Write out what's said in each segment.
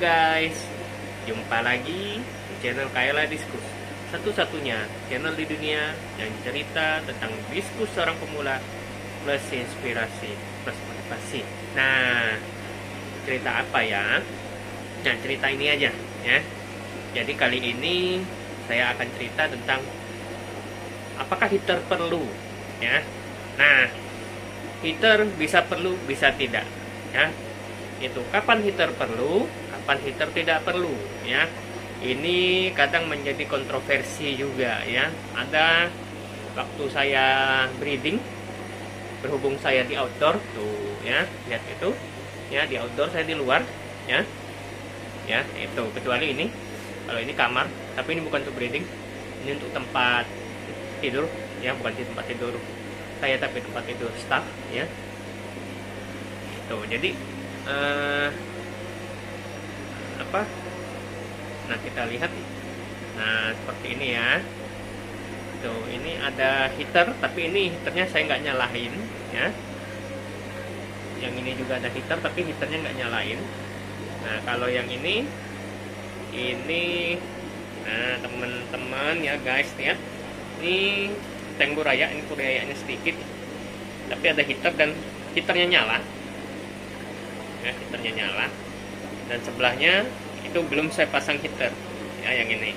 guys, jumpa lagi di channel Kayla Diskus, satu-satunya channel di dunia yang cerita tentang diskus seorang pemula plus inspirasi plus motivasi. Nah, cerita apa ya? Nah, cerita ini aja ya. Jadi kali ini saya akan cerita tentang apakah heater perlu ya. Nah, heater bisa perlu, bisa tidak ya. Itu kapan heater perlu, kapan heater tidak perlu ya. Ini kadang menjadi kontroversi juga ya. Ada waktu saya breeding, berhubung saya di outdoor tuh ya, lihat itu ya, di outdoor, saya di luar ya. Ya, itu kecuali ini. Kalau ini kamar, tapi ini bukan untuk breeding. Ini untuk tempat tidur ya, bukan di tempat tidur saya tapi tempat tidur staff ya. Tuh, jadi apa? Nah, kita lihat. Nah, seperti ini ya. Tuh, ini ada heater, tapi ini heaternya saya nggak nyalain ya. Yang ini juga ada heater, tapi heaternya nggak nyalain. Nah, kalau yang ini, nah teman-teman ya guys ya, ini tank buraya, ini burayanya sedikit, tapi ada heater dan heaternya nyala. Ya, heaternya nyala. Dan sebelahnya itu belum saya pasang heater ya, yang ini.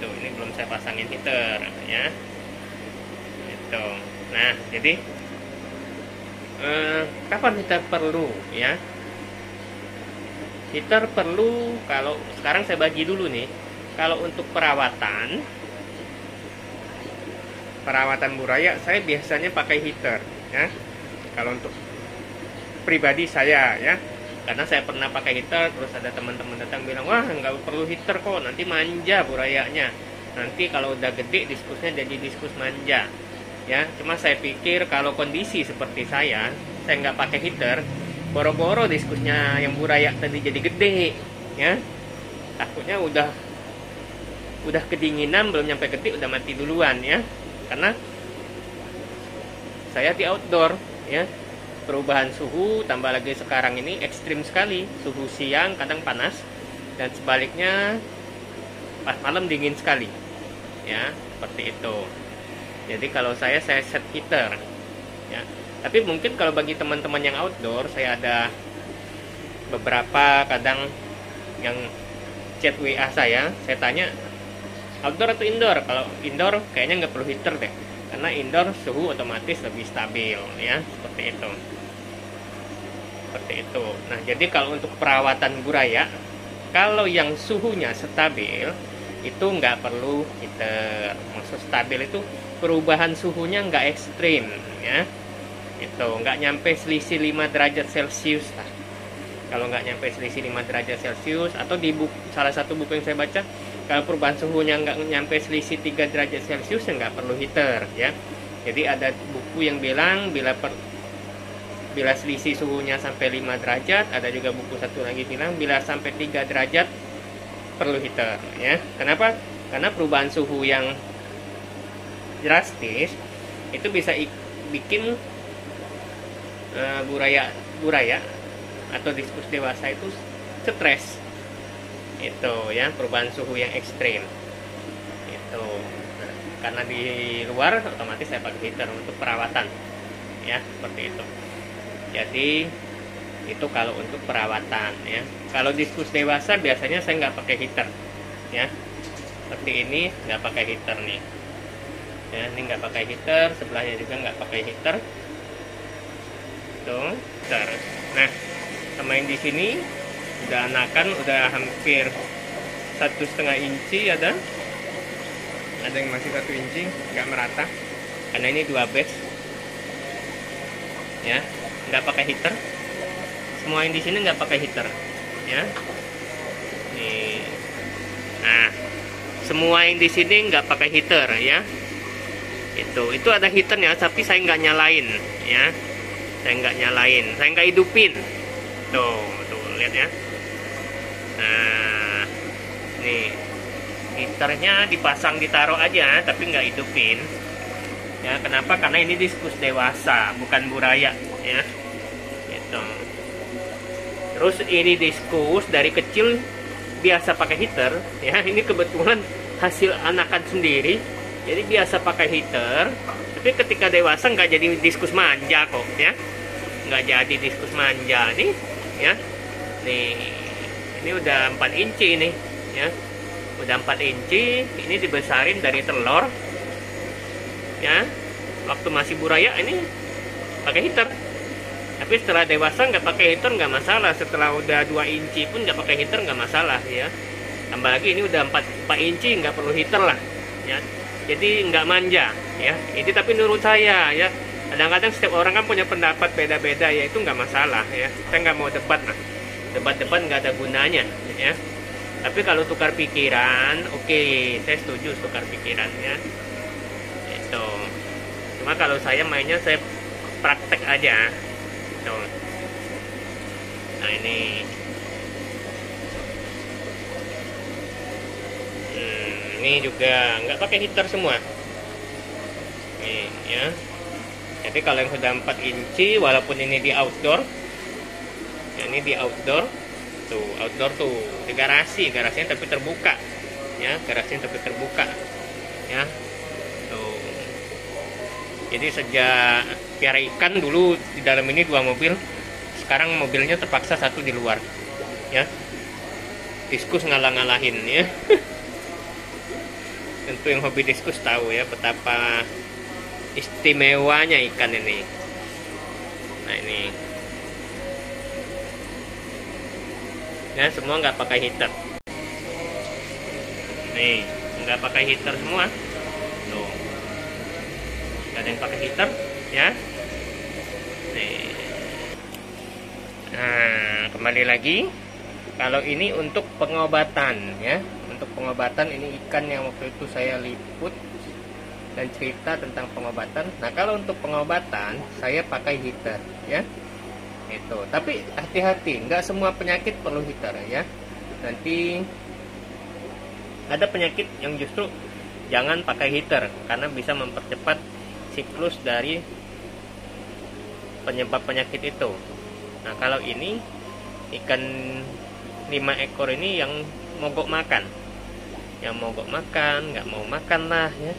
Ini belum saya pasangin heater ya. Itu. Nah, jadi kapan heater perlu ya? Heater perlu kalau sekarang saya bagi dulu nih. Kalau untuk perawatan buraya saya biasanya pakai heater ya. Kalau untuk pribadi saya ya, karena saya pernah pakai heater, terus ada teman-teman datang bilang, wah nggak perlu heater kok, nanti manja burayanya, nanti kalau udah gede diskusnya jadi diskus manja ya. Cuma saya pikir kalau kondisi seperti saya nggak pakai heater, boro-boro diskusnya yang buraya tadi jadi gede ya, takutnya udah kedinginan, belum nyampe gede udah mati duluan ya. Karena saya di outdoor ya, perubahan suhu, tambah lagi sekarang ini ekstrim sekali, suhu siang kadang panas dan sebaliknya pas malam dingin sekali ya, seperti itu. Jadi kalau saya set heater ya. Tapi mungkin kalau bagi teman-teman yang outdoor, saya ada beberapa kadang yang chat WA saya tanya outdoor atau indoor. Kalau indoor kayaknya nggak perlu heater deh, karena indoor suhu otomatis lebih stabil ya, seperti itu. Nah, jadi kalau untuk perawatan buraya, kalau yang suhunya stabil itu nggak perlu heater. Maksud stabil itu perubahan suhunya nggak ekstrim ya. Itu nggak nyampe selisih 5 derajat Celcius lah. Kalau nggak nyampe selisih 5 derajat Celcius, atau di salah satu buku yang saya baca, kalau perubahan suhunya nggak nyampe selisih 3 derajat Celcius ya nggak perlu heater ya. Jadi ada buku yang bilang bila selisih suhunya sampai 5 derajat, ada juga buku satu lagi bilang bila sampai 3 derajat perlu heater ya. Kenapa? Karena perubahan suhu yang drastis itu bisa bikin buraya atau diskus dewasa itu stres. Itu ya, perubahan suhu yang ekstrim. Itu. Nah, karena di luar otomatis saya pakai heater untuk perawatan. Ya, seperti itu. Jadi itu kalau untuk perawatan ya. Kalau diskus dewasa biasanya saya nggak pakai heater ya. Seperti ini nggak pakai heater nih. Ya, ini nggak pakai heater, sebelahnya juga nggak pakai heater. Tuh, bentar. Nah, sama yang di sini udah anakan, udah hampir 1,5 inci ada yang masih 1 inci, nggak merata karena ini 2 batch ya, nggak pakai heater. Semua yang di sini nggak pakai heater ya. Nih, nah semua yang di sini nggak pakai heater ya. Itu ada heaternya, tapi saya nggak nyalain ya. Saya nggak hidupin. Tuh lihat ya. Nah, nih heaternya dipasang, ditaruh aja, tapi nggak hidupin ya. Kenapa? Karena ini diskus dewasa, bukan buraya ya. Gitu. Terus ini diskus dari kecil biasa pakai heater, ya. Ini kebetulan hasil anakan sendiri, jadi biasa pakai heater. Tapi ketika dewasa nggak jadi diskus manja kok, ya. Nggak jadi diskus manja nih, ya. Nih, ini udah 4 inci nih, ya. Udah 4 inci, ini dibesarin dari telur, ya. Waktu masih buraya ini pakai heater. Tapi setelah dewasa nggak pakai heater nggak masalah. Setelah udah 2 inci pun nggak pakai heater nggak masalah, ya. Tambah lagi ini udah 4 inci, nggak perlu heater lah, ya. Jadi nggak manja, ya. Ini tapi menurut saya, ya. Kadang-kadang setiap orang kan punya pendapat beda-beda, ya, itu nggak masalah, ya. Kita nggak mau debat lah. Debat-debat nggak ada gunanya, ya. Tapi kalau tukar pikiran, oke, saya setuju tukar pikiran, ya. Itu. Cuma kalau saya mainnya saya praktek aja. Tuh. Nah ini ini juga nggak pakai heater semua nih, ya. Jadi kalau yang sudah 4 inci, walaupun ini di outdoor, ya, ini di outdoor tuh, outdoor tuh di garasinya tapi terbuka, ya, garasinya tapi terbuka, ya. Tuh. Jadi sejak piara ikan dulu di dalam ini 2 mobil, sekarang mobilnya terpaksa 1 di luar, ya. Diskus ngalah-ngalahin, ya. Tentu yang hobi diskus tahu, ya, betapa istimewanya ikan ini. Nah ini, ya, semua nggak pakai heater. Nih, nggak pakai heater semua. Tuh, nggak ada yang pakai heater, ya. Nih. Nah, kembali lagi, kalau ini untuk pengobatan, ya. Untuk pengobatan, ini ikan yang waktu itu saya liput dan cerita tentang pengobatan. Nah, kalau untuk pengobatan saya pakai heater, ya. Itu. Tapi hati-hati, nggak semua penyakit perlu heater, ya. Nanti ada penyakit yang justru jangan pakai heater karena bisa mempercepat siklus dari penyebab penyakit itu. Nah, kalau ini ikan 5 ekor ini yang mogok makan, nggak mau makan lah, ya.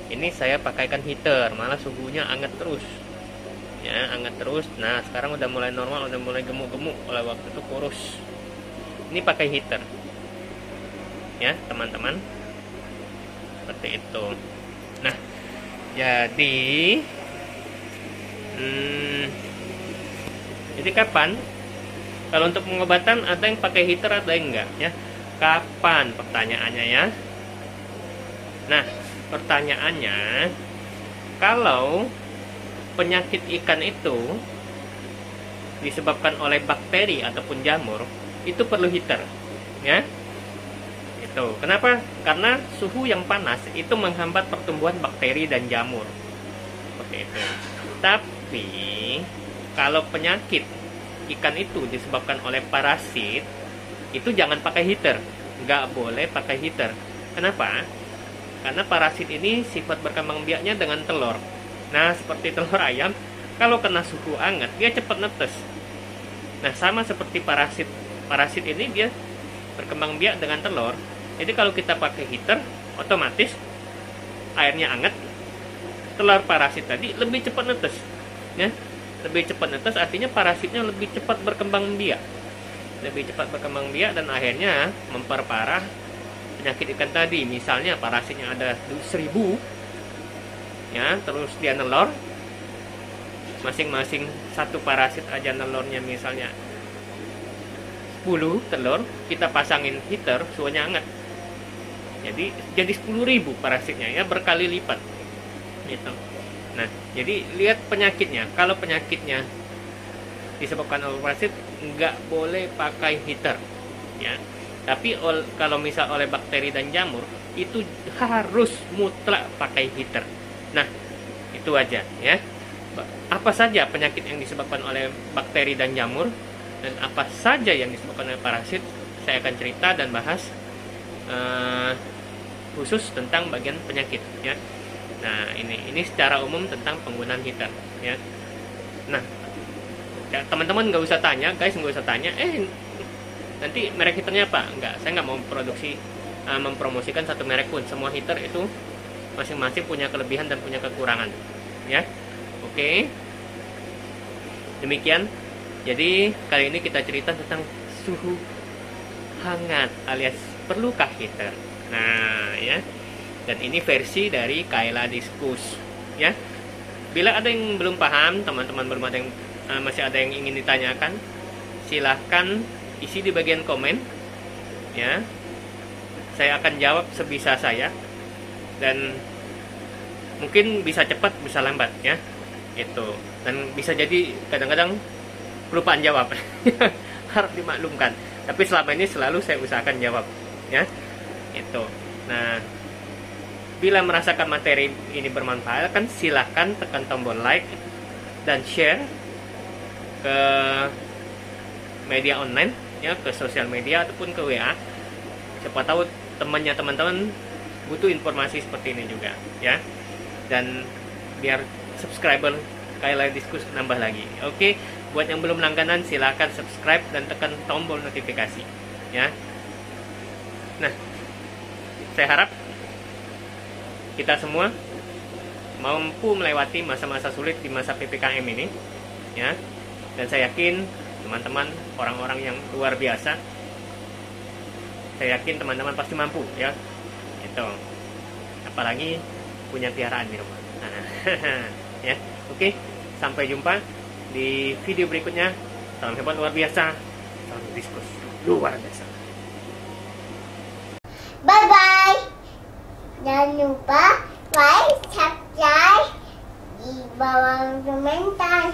Ini saya pakaikan heater, malah suhunya hangat terus, ya, hangat terus. Nah, sekarang udah mulai normal, udah mulai gemuk-gemuk. Kalau waktu itu kurus. Ini pakai heater, ya, teman-teman, seperti itu. Nah, jadi kapan? Kalau untuk pengobatan ada yang pakai heater, ada yang enggak, ya. Kapan pertanyaannya, ya? Nah, pertanyaannya, kalau penyakit ikan itu disebabkan oleh bakteri ataupun jamur, itu perlu heater, ya. Itu. Kenapa? Karena suhu yang panas itu menghambat pertumbuhan bakteri dan jamur. Seperti itu. Tapi kalau penyakit ikan itu disebabkan oleh parasit, itu jangan pakai heater, nggak boleh pakai heater. Kenapa? Karena parasit ini sifat berkembang biaknya dengan telur. Nah, seperti telur ayam, kalau kena suhu hangat dia cepat netes. Nah, sama seperti parasit ini dia berkembang biak dengan telur. Jadi kalau kita pakai heater, otomatis airnya hangat, telur parasit tadi lebih cepat netes, ya. Lebih cepat netes artinya parasitnya lebih cepat berkembang biak. Lebih cepat berkembang biak dan akhirnya memperparah penyakit ikan tadi. Misalnya parasitnya ada 1000, ya, terus dia nelor, masing-masing satu parasit aja nelornya misalnya 10 telur, kita pasangin heater, suhunya hangat, jadi 10.000 parasitnya, ya, berkali lipat gitu. Nah, jadi lihat penyakitnya. Kalau penyakitnya disebabkan oleh parasit, nggak boleh pakai heater, ya. Tapi kalau misal oleh bakteri dan jamur, itu harus mutlak pakai heater. Nah, itu aja, ya. Apa saja penyakit yang disebabkan oleh bakteri dan jamur, dan apa saja yang disebabkan oleh parasit, saya akan cerita dan bahas khusus tentang bagian penyakit, ya. Nah, ini secara umum tentang penggunaan heater, ya. Nah, Ya, teman-teman nggak usah tanya, guys, nggak usah tanya, nanti merek heaternya apa? Enggak, saya nggak mau mempromosikan satu merek pun. Semua heater itu masing-masing punya kelebihan dan punya kekurangan, ya. Oke, demikian. Jadi kali ini kita cerita tentang suhu hangat alias perlukah heater. Nah, ya. Dan ini versi dari Kaila Diskus, ya. Bila ada yang belum paham, teman-teman belum ada yang masih ada yang ingin ditanyakan, silahkan isi di bagian komen, ya. Saya akan jawab sebisa saya, dan mungkin bisa cepat bisa lambat, ya. Itu, dan bisa jadi kadang-kadang kelupaan jawab. Harap dimaklumkan, tapi selama ini selalu saya usahakan jawab, ya. Itu. Nah, bila merasakan materi ini bermanfaat, kan silahkan tekan tombol like dan share ke media online, ya, ke sosial media ataupun ke WA. Siapa tahu temannya teman-teman butuh informasi seperti ini juga, ya. Dan biar subscriber Kaila Diskus nambah lagi. Oke, buat yang belum langganan silahkan subscribe dan tekan tombol notifikasi, ya. Nah, saya harap kita semua mampu melewati masa-masa sulit di masa PPKM ini, ya. Dan saya yakin teman-teman orang-orang yang luar biasa. Saya yakin teman-teman pasti mampu, ya. Itu. Apalagi punya piaraan di rumah. Ya. Oke, sampai jumpa di video berikutnya. Salam hebat luar biasa. Salam Diskus luar biasa. Bye bye. Jangan lupa like, subscribe di bawah komentar.